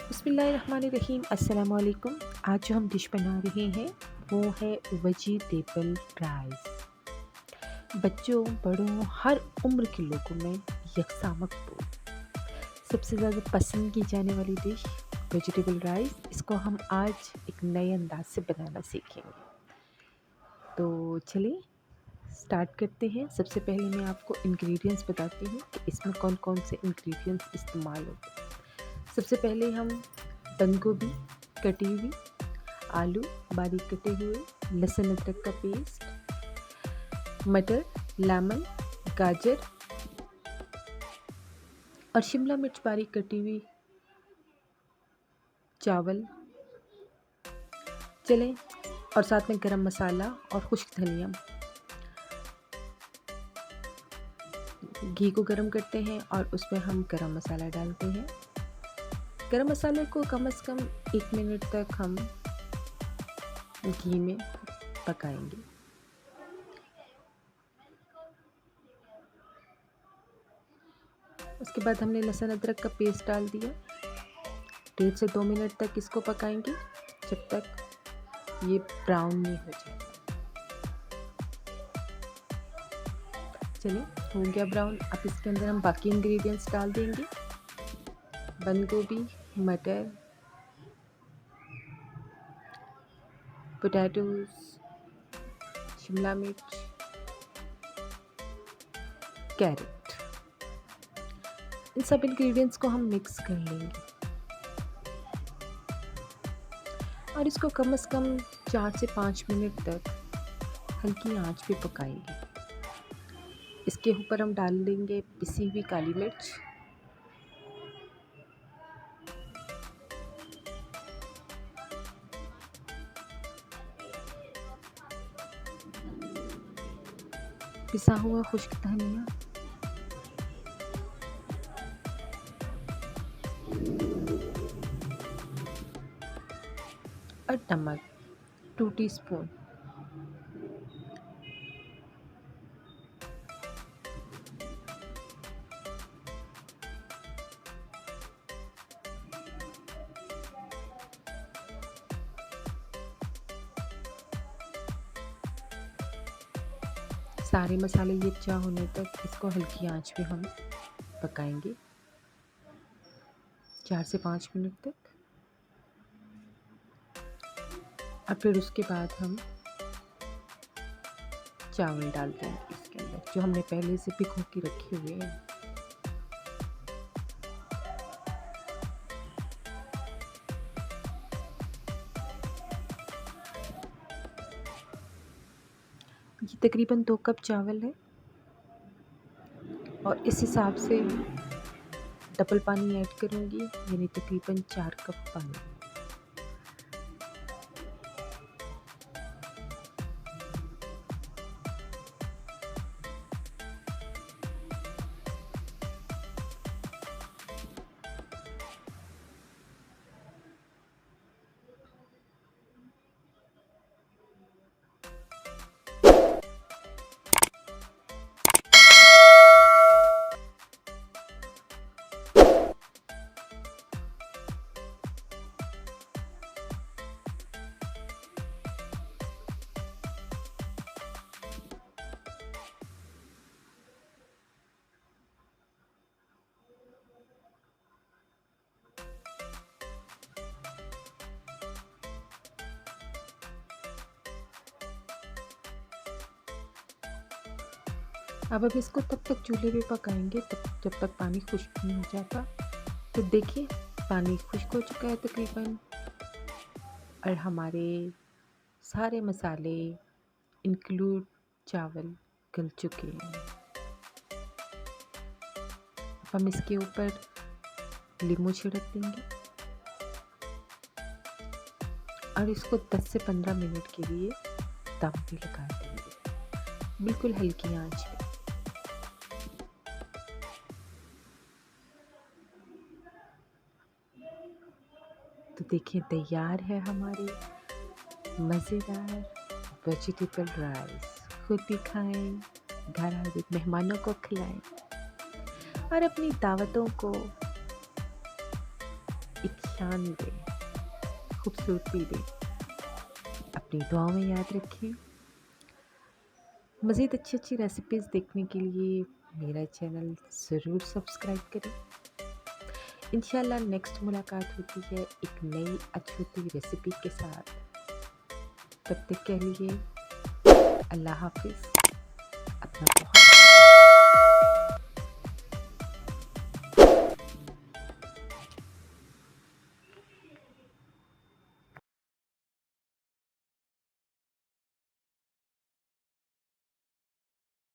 बिस्मिल्लाहिर्रहमानिर्रहीम अस्सलाम वालेकुम। आज जो हम डिश बना रहे हैं वो है वेजिटेबल राइस। बच्चों बड़ों हर उम्र के लोगों में यकसा मकबूल, सबसे ज़्यादा पसंद की जाने वाली डिश वेजिटेबल राइस। इसको हम आज एक नए अंदाज से बनाना सीखेंगे। तो चलिए स्टार्ट करते हैं। सबसे पहले मैं आपको इंग्रेडिएंट्स बताती हूँ कि इसमें कौन कौन से इंग्रेडिएंट्स इस्तेमाल होते हैं। सबसे पहले हम बंद गोभी कटी हुई, आलू बारीक कटे हुए, लहसुन अदरक का पेस्ट, मटर, लेमन, गाजर और शिमला मिर्च बारीक कटी हुई, चावल चलें, और साथ में गरम मसाला और खुश्क धनिया। घी को गरम करते हैं और उसमें हम गरम मसाला डालते हैं। गरम मसाले को कम से कम 1 मिनट तक हम घी में पकाएंगे। उसके बाद हमने लहसुन अदरक का पेस्ट डाल दिया। 1.5 से 2 मिनट तक इसको पकाएंगे जब तक ये ब्राउन नहीं हो जाए। चलिए हो गया ब्राउन। अब इसके अंदर हम बाकी इंग्रेडिएंट्स डाल देंगे। बंद गोभी, मटर, पोटैटोज, शिमला मिर्च, कैरेट। इन सब इंग्रेडिएंट्स को हम मिक्स कर लेंगे और इसको कम से कम 4 से 5 मिनट तक हल्की आंच पे पकाएंगे। इसके ऊपर हम डाल देंगे पिसी हुई काली मिर्च, पिसा हुआ खुश्क धनिया, और नमक 2 टीस्पून। सारे मसाले यकजा होने तक इसको हल्की आंच पे हम पकाएंगे 4 से 5 मिनट तक। और फिर उसके बाद हम चावल डाल देंगे इसके अंदर जो हमने पहले से भिगो के रखे हुए हैं। ये तकरीबन 2 कप चावल है और इस हिसाब से डबल पानी ऐड करूँगी, यानी तकरीबन 4 कप पानी। अब इसको तब तक चूल्हे पे पकाएंगे जब तक पानी खुश्क नहीं हो जाता। तो देखिए पानी खुश्क हो चुका है तकरीबन, और हमारे सारे मसाले इंक्लूड चावल गल चुके हैं। हम इसके ऊपर नींबू छिड़क देंगे और इसको 10 से 15 मिनट के लिए दम पे लगा देंगे, बिल्कुल हल्की आंच पे। तो देखिए तैयार है हमारी मज़ेदार वेजिटेबल राइस। खुद भी खाएं, घर आए मेहमानों को खिलाएं और अपनी दावतों को एक शान दे, खूबसूरती दे। अपनी दुआओं में याद रखें। मज़ीद अच्छी रेसिपीज़ देखने के लिए मेरा चैनल ज़रूर सब्सक्राइब करें। इंशाल्लाह नेक्स्ट मुलाकात होती है एक नई अछूती रेसिपी के साथ। तब तक के लिए अल्लाह हाफ़िज़। अपना बहुत